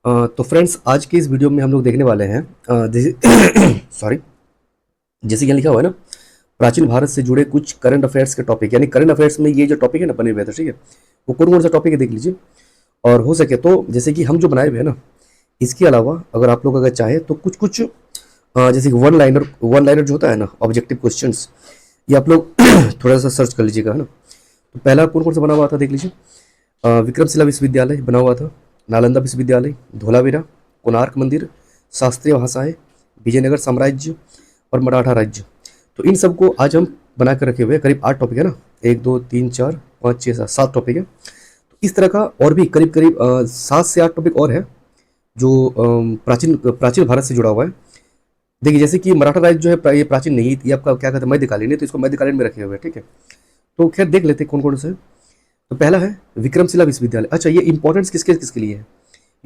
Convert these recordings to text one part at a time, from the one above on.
तो फ्रेंड्स आज के इस वीडियो में हम लोग देखने वाले हैं सॉरी जैसे कि यहाँ लिखा हुआ है ना, प्राचीन भारत से जुड़े कुछ करंट अफेयर्स के टॉपिक। यानी करंट अफेयर्स में ये जो टॉपिक है ना बने हुए थे, ठीक है, वो कौन कौन सा टॉपिक है देख लीजिए। और हो सके तो जैसे कि हम जो बनाए हुए हैं ना, इसके अलावा अगर आप लोग अगर चाहे तो कुछ कुछ जैसे कि वन लाइनर जो होता है ना, ऑब्जेक्टिव क्वेश्चंस, ये आप लोग थोड़ा सा सर्च कर लीजिएगा, है ना। तो पहला कौन कौन सा बना हुआ था देख लीजिए। विक्रमशिला विश्वविद्यालय बना हुआ था, नालंदा विश्वविद्यालय, धोलावीरा, कोणार्क मंदिर, शास्त्रीय भाषाएं, विजयनगर साम्राज्य और मराठा राज्य। तो इन सबको आज हम बना कर रखे हुए हैं। करीब 8 टॉपिक है ना, 1 2 3 4 5 6 7 टॉपिक है। तो इस तरह का और भी करीब करीब 7 से 8 टॉपिक और है जो प्राचीन प्राचीन भारत से जुड़ा हुआ है। देखिए जैसे कि मराठा राज्य जो है ये प्राचीन नहीं, ये आपका क्या कहते हैं मध्यकालीन है, तो इसको मध्यकालीन में रखे हुए हैं, ठीक है। तो खैर देख लेते हैं कौन कौन से हैं। तो पहला है विक्रमशिला विश्वविद्यालय। अच्छा, ये इंपॉर्टेंस किसके किसके लिए है?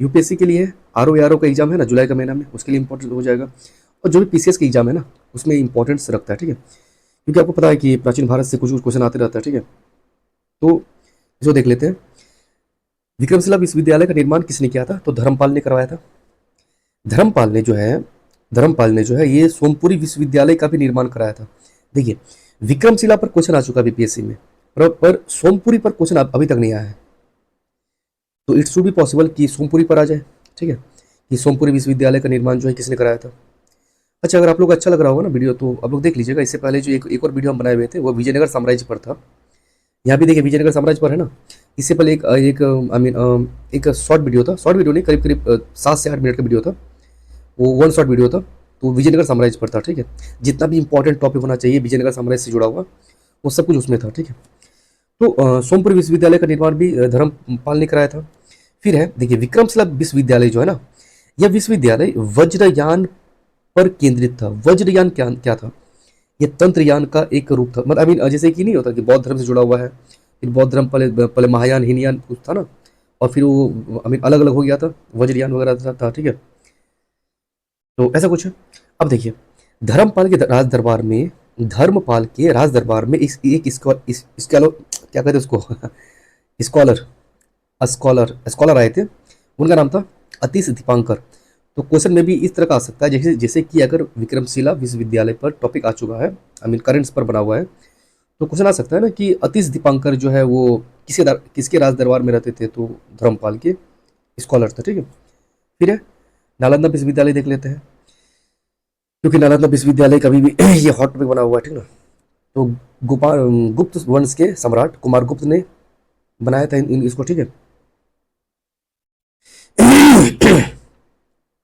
यूपीएससी के लिए है। आरओ का एग्जाम है ना जुलाई का महीना में, उसके लिए इंपॉर्टेंट हो जाएगा। और जो भी पीसीएस का एग्जाम है ना, उसमें इंपॉर्टेंस रखता है, ठीक है। क्योंकि आपको पता है कि प्राचीन भारत से कुछ कुछ क्वेश्चन आते रहता है, ठीक है। तो इसको देख लेते हैं। विक्रमशिला विश्वविद्यालय का निर्माण किसने किया था? तो धर्मपाल ने करवाया था। धर्मपाल ने जो है धर्मपाल ने जो है ये सोमपुरी विश्वविद्यालय का भी निर्माण कराया था। देखिए विक्रमशिला पर क्वेश्चन आ चुका है बीपीएससी में, पर सोमपुरी पर क्वेश्चन अभी तक नहीं आया है। तो इट्स शुड बी पॉसिबल कि सोमपुरी पर आ जाए, ठीक है, कि सोमपुरी विश्वविद्यालय का निर्माण जो है किसने कराया था। अच्छा, अगर आप लोग अच्छा लग रहा होगा ना वीडियो तो आप लोग देख लीजिएगा। इससे पहले जो एक और वीडियो हम बनाए हुए थे वो विजयनगर साम्राज्य पर था। यहाँ भी देखिए विजयनगर साम्राज्य पर है ना। इससे पहले एक आई मीन एक शॉर्ट वीडियो था, शॉर्ट वीडियो नहीं, करीब करीब 7 से 8 मिनट का वीडियो था। वो वन शॉट वीडियो था, तो विजयनगर साम्राज्य पर था, ठीक है। जितना भी इंपॉर्टेंट टॉपिक होना चाहिए विजयनगर साम्राज्य से जुड़ा हुआ, वो सब कुछ उसमें था, ठीक है। तो सोमपुर विश्वविद्यालय का निर्माण भी धर्मपाल ने कराया था। फिर है देखिए विक्रमशिला विश्वविद्यालय जो है ना, यह विश्वविद्यालय वज्रयान पर केंद्रित था। वज्रयान क्या क्या था? ये तंत्रयान का एक रूप था। मतलब आई मीन जैसे कि नहीं होता कि बौद्ध धर्म से जुड़ा हुआ है, फिर बौद्ध धर्म पहले पहले महायान हीनयान कुछ था ना, और फिर वो आई मीन अलग अलग हो गया था, वज्रयान वगैरह था, ठीक है। तो ऐसा कुछ है। अब देखिए धर्मपाल के राज दरबार में धर्मपाल के राज दरबार में एक स्कॉलर, क्या कहते हैं उसको स्कॉलर स्कॉलर स्कॉलर आए थे। उनका नाम था अतीश दीपांकर। तो क्वेश्चन में भी इस तरह का आ सकता है, जैसे जैसे कि अगर विक्रमशिला विश्वविद्यालय पर टॉपिक आ चुका है, आई मीन करेंट्स पर बना हुआ है, तो क्वेश्चन आ सकता है ना कि अतीश दीपांकर जो है वो किसके राज दरबार में रहते थे? तो धर्मपाल के स्कॉलर थे, ठीक है। फिर है नालंदा विश्वविद्यालय देख लेते हैं, क्योंकि नालंदा विश्वविद्यालय कभी भी ये हॉट टॉपिक बना हुआ है, ठीक ना। तो गोपाल गुप्त वंश के सम्राट कुमार गुप्त ने बनाया था इसको, ठीक है।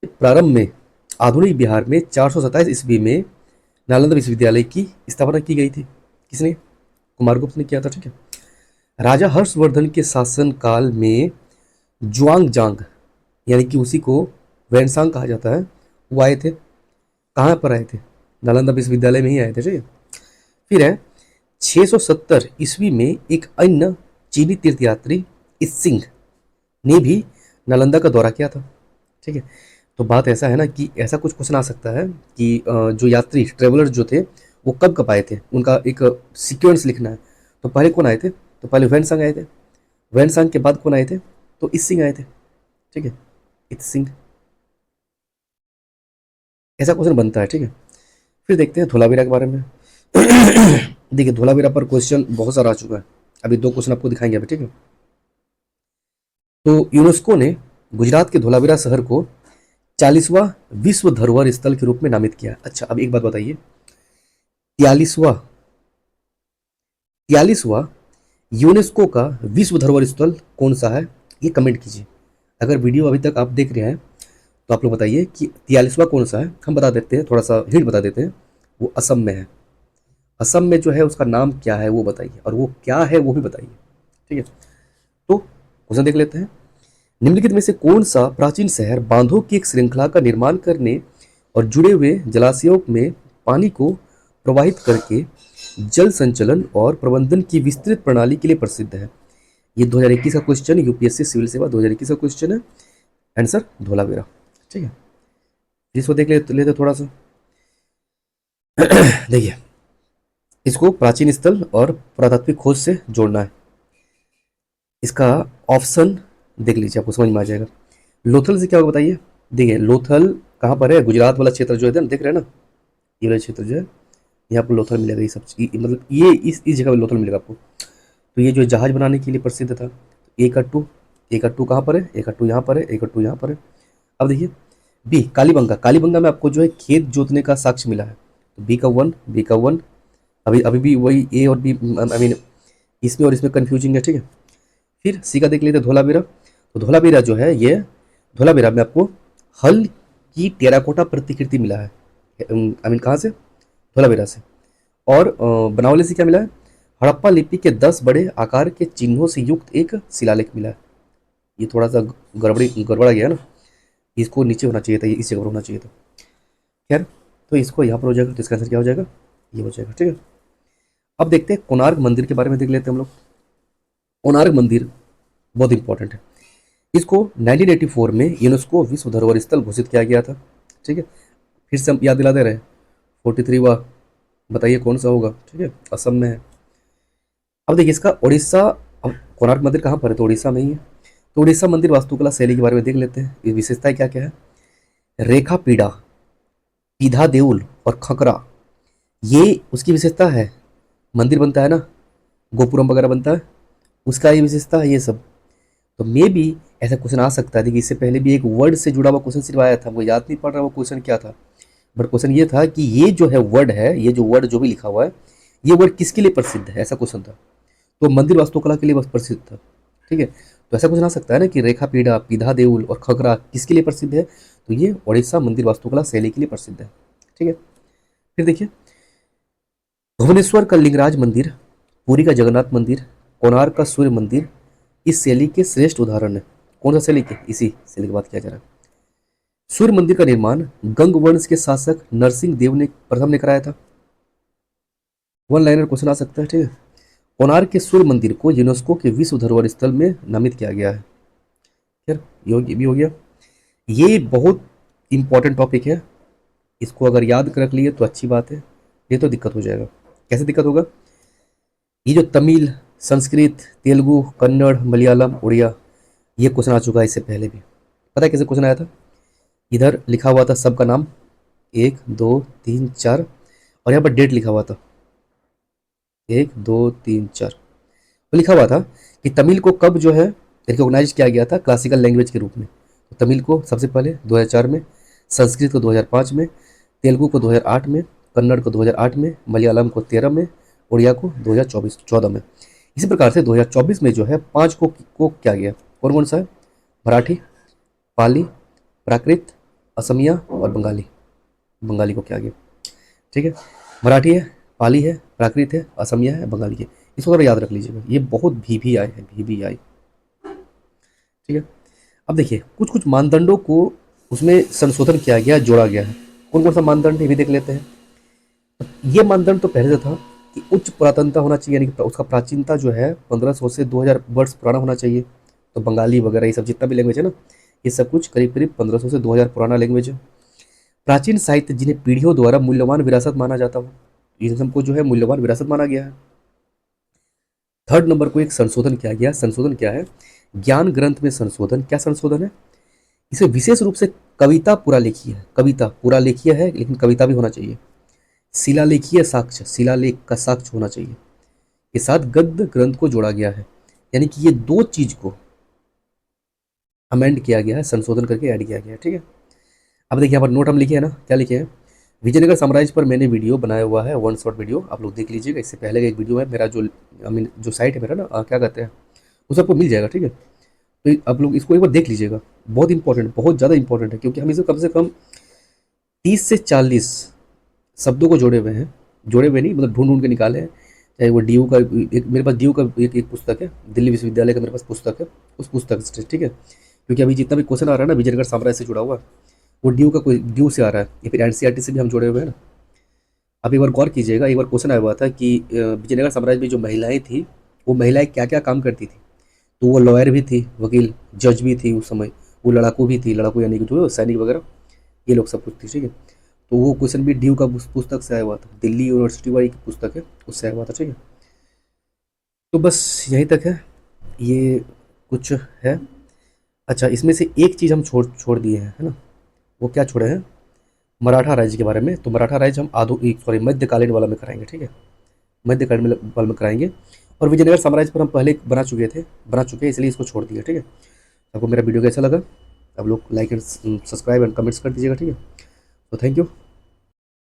प्रारंभ में आधुनिक बिहार में 427 ईस्वी में नालंदा विश्वविद्यालय की स्थापना की गई थी। किसने? कुमार गुप्त ने किया था, ठीक है। राजा हर्षवर्धन के शासन काल में जुआंग जांग, यानी कि उसी को वैनसांग कहा जाता है, वो आए थे। कहाँ पर आए थे? नालंदा विश्वविद्यालय में ही आए थे, ठीक है। फिर है 670 ईस्वी में एक अन्य चीनी तीर्थयात्री सिंह ने भी नालंदा का दौरा किया था, ठीक है। तो बात ऐसा है ना कि ऐसा कुछ क्वेश्चन आ सकता है कि जो यात्री ट्रेवलर जो थे वो कब कब आए थे, उनका एक सीक्वेंस लिखना है। तो पहले कौन आए थे? तो पहले वैनसांग आए थे। वैनसांग के बाद कौन आए थे? तो इत सिंह आए थे, ठीक है, इत सिंह। ऐसा क्वेश्चन बनता है, ठीक है। फिर देखते हैं धोलावीरा के बारे में। देखिए धोलावीरा पर क्वेश्चन बहुत सारा आ चुका है। अभी 2 क्वेश्चन आपको दिखाएंगे अभी, ठीक है। तो यूनेस्को ने गुजरात के धोलावीरा शहर को 40वां विश्व धरोहर स्थल के रूप में नामित किया। अच्छा, अब एक बात बताइए, 43वां 43वां यूनेस्को का विश्व धरोहर स्थल कौन सा है? ये कमेंट कीजिए। अगर वीडियो अभी तक आप देख रहे हैं तो आप लोग बताइए कि 43वां कौन सा है। हम बता देते हैं, थोड़ा सा हिंट बता देते हैं। वो असम में है। असम में जो है उसका नाम क्या है वो बताइए, और वो क्या है वो भी बताइए, ठीक है। तो क्वेश्चन देख लेते हैं। निम्नलिखित में से कौन सा प्राचीन शहर बांधों की एक श्रृंखला का निर्माण करने और जुड़े हुए जलाशयों में पानी को प्रवाहित करके जल संचलन और प्रबंधन की विस्तृत प्रणाली के लिए प्रसिद्ध है? ये 2021 का क्वेश्चन, यूपीएससी सिविल सेवा 2021 का क्वेश्चन है। आंसर धोलावीरा, ठीक है। इसको देख लेते थोड़ा सा। देखिए इसको प्राचीन स्थल और पुरातात्विक खोज से जोड़ना है। इसका ऑप्शन देख लीजिए, आपको समझ में आ जाएगा। लोथल से क्या होगा बताइए। देखिए लोथल कहाँ पर है, गुजरात वाला क्षेत्र जो है ना, देख रहे हैं ना, ये वाला क्षेत्र जो है, यहाँ पर लोथल मिलेगा। ये सब मतलब ये इस जगह पे लोथल मिलेगा आपको। तो ये जो जहाज बनाने के लिए प्रसिद्ध था। एक अट्टू कहाँ पर है, एक अट्टू यहाँ पर है, एक अट्टू यहाँ पर है। अब देखिए बी कालीबंगा, कालीबंगा में आपको जो है खेत जोतने का साक्ष्य मिला है। तो बी का वन, अभी अभी भी वही ए और बी, आई मीन इसमें और इसमें कंफ्यूजिंग है, ठीक है। फिर सी का देख लेते हैं, धोलावीरा। तो धोलावीरा जो है ये, धोलावीरा में आपको हल की टेराकोटा प्रतिकृति मिला है, आई मीन कहाँ से, धोलावीरा से। और बनावली से क्या मिला है, हड़प्पा लिपि के 10 बड़े आकार के चिन्हों से युक्त एक शिलालेख मिला है। ये थोड़ा सा गड़बड़ा गया ना, इसको नीचे होना चाहिए था, ये इस जगह पर होना चाहिए था। खैर, तो इसको यहाँ पर हो जाएगा, तो इसका आंसर क्या हो जाएगा, ये हो जाएगा, ठीक है। अब देखते हैं कोणार्क मंदिर के बारे में, देख लेते हैं हम लोग। कोणार्क मंदिर बहुत इंपॉर्टेंट है। इसको 1984 में यूनेस्को विश्व धरोहर स्थल घोषित किया गया था, ठीक है। फिर से हम याद दिला दे रहे हैं, 43वां, बताइए कौन सा होगा, ठीक है, असम में है। अब देखिए इसका उड़ीसा, अब कोणार्क मंदिर कहाँ पर है, तो उड़ीसा में ही है। तो उड़ीसा मंदिर वास्तुकला शैली के बारे में देख लेते हैं, ये विशेषताएं क्या क्या है। रेखा पीड़ा, पीधा देउल और खकरा, ये उसकी विशेषता है। मंदिर बनता है ना, गोपुरम वगैरह बनता है, उसका ये विशेषता है ये सब। तो मे बी ऐसा क्वेश्चन आ सकता है। देखिए इससे पहले भी एक वर्ड से जुड़ा हुआ क्वेश्चन सिर्फ आया था, मुझे याद नहीं पड़ रहा वो क्वेश्चन क्या था, बट क्वेश्चन ये था कि ये जो है वर्ड है, ये जो वर्ड जो भी लिखा हुआ है, ये वर्ड किसके लिए प्रसिद्ध है, ऐसा क्वेश्चन था। तो मंदिर वास्तुकला के लिए बस प्रसिद्ध था, ठीक है। तो ऐसा क्वेश्चन आ सकता है ना कि रेखा पीढ़ा, पीधा देउल और खगरा किसके लिए प्रसिद्ध है, तो ये उड़ीसा मंदिर वास्तुकला शैली के लिए प्रसिद्ध है, ठीक है। फिर देखिए भुवनेश्वर का लिंगराज मंदिर, पुरी का जगन्नाथ मंदिर, कोणार्क का सूर्य मंदिर इस शैली के श्रेष्ठ उदाहरण है। कौन सा शैली के, इसी शैली की बात किया जा रहा है। सूर्य मंदिर का निर्माण गंग वंश के शासक नरसिंह देव ने प्रथम ने कराया था। वन लाइनर क्वेश्चन आ सकता है, ठीक है। कोणार्क के सूर्य मंदिर को यूनेस्को के विश्व धरोहर स्थल में नामित किया गया है। फिर ये भी हो गया। ये बहुत इंपॉर्टेंट टॉपिक है, इसको अगर याद कर रख लिए तो अच्छी बात है, ये तो दिक्कत हो जाएगा। कैसे दिक्कत होगा, ये जो तमिल, संस्कृत, तेलुगु, कन्नड़, मलयालम, उड़िया, ये क्वेश्चन आ चुका है इससे पहले भी। पता है कैसे क्वेश्चन आया था, इधर लिखा हुआ था सबका नाम 1 2 3 4, और यहाँ पर डेट लिखा हुआ था 1 2 3 4। तो लिखा हुआ था कि तमिल को कब जो है रिकॉग्नाइज किया गया था क्लासिकल लैंग्वेज के रूप में। तो तमिल को सबसे पहले 2004 में, संस्कृत को 2005 में, तेलुगु को 2008 में, कन्नड़ को 2008 में, मलयालम को 13 में, उड़िया को 2014 में। इसी प्रकार से 2024 में जो है 5 को क्या गया, कौन कौन सा है, मराठी, पाली, प्राकृत, असमिया और बंगाली। बंगाली को क्या गया, ठीक है। मराठी है, पाली है, प्राकृत है, असमिया है, बंगाली है। इसको थोड़ा याद रख लीजिएगा, ये बहुत VVI है, VVI, ठीक है। अब देखिए कुछ कुछ मानदंडों को उसमें संशोधन किया गया, जोड़ा गया है। कौन कौन सा मानदंड ये भी देख लेते हैं। ये मानदंड तो पहले से था कि उच्च पुरातनता होना चाहिए, यानी कि उसका प्राचीनता जो है 1500 से 2000 वर्ष पुराना होना चाहिए। तो बंगाली वगैरह ये सब जितना भी लैंग्वेज है ना, ये सब कुछ करीब करीब 1500 से 2000 पुराना लैंग्वेज है। प्राचीन साहित्य जिन्हें पीढ़ियों द्वारा मूल्यवान विरासत माना जाता हो, इन सबको जो है मूल्यवान विरासत माना गया है। थर्ड नंबर को एक संशोधन किया गया, संशोधन क्या है, ज्ञान ग्रंथ में संशोधन। क्या संशोधन है, इसे विशेष रूप से कविता पुरालेखीय है, कविता पुरालेखीय है लेकिन कविता भी होना चाहिए। शिलालेखीय साक्ष्य, शिलालेख का साक्ष्य होना चाहिए, के साथ गद्य ग्रंथ को जोड़ा गया है। यानी कि ये दो चीज को अमेंड किया गया है, संशोधन करके ऐड किया गया है, ठीक है। अब देखिए यहाँ पर नोट हम लिखे हैं ना, क्या लिखे हैं, विजयनगर साम्राज्य पर मैंने वीडियो बनाया हुआ है, वन शॉट वीडियो, आप लोग देख लीजिएगा। इससे पहले का एक वीडियो है मेरा, जो आई मीन जो साइट है मेरा ना, क्या कहते हैं, उस आपको मिल जाएगा, ठीक है। तो आप लोग इसको एक बार देख लीजिएगा, बहुत इंपॉर्टेंट, बहुत ज़्यादा इंपॉर्टेंट है, क्योंकि हम इसे कम से कम 30 से 40 शब्दों को जोड़े हुए हैं, जोड़े हुए नहीं मतलब ढूंढ ढूंढ के निकाले हैं। चाहे वो DU का एक, मेरे पास DU का एक पुस्तक है, दिल्ली विश्वविद्यालय का मेरे पास पुस्तक है, उस पुस्तक से, ठीक है। क्योंकि अभी जितना भी क्वेश्चन आ रहा है ना विजयनगर साम्राज्य से जुड़ा हुआ, वो DU का कोई DU से आ रहा है, या फिर NCERT से भी हम जुड़े हुए हैं ना। आप एक बार गौर कीजिएगा, एक बार क्वेश्चन आया हुआ था कि विजयनगर साम्राज्य में जो महिलाएं थी, वो महिलाएं क्या क्या काम करती थी। तो वो लॉयर भी थी, वकील, जज भी थी उस समय, वो लड़ाकू भी थी, लड़ाकू यानी कि जो सैनिक वगैरह, ये लोग सब कुछ थी, ठीक है। तो वो क्वेश्चन भी DU का पुस्तक से आया हुआ था, दिल्ली यूनिवर्सिटी वाली की पुस्तक है, उससे आया हुआ था, ठीक है। तो बस यहीं तक है, ये कुछ है। अच्छा, इसमें से एक चीज़ हम छोड़ छोड़ दिए हैं, है ना? वो क्या छोड़े हैं? मराठा राज्य के बारे में। तो मराठा राज्य हम मध्यकालीन वाला में कराएंगे, ठीक है? मध्यकालीन वाला में कराएंगे। और विजयनगर साम्राज्य पर हम पहले बना चुके हैं, इसलिए इसको छोड़ दिया, ठीक है? आपको मेरा वीडियो कैसा लगा? आप लोग like and subscribe and comments कर दीजिएगा, ठीक है? तो थैंक यू।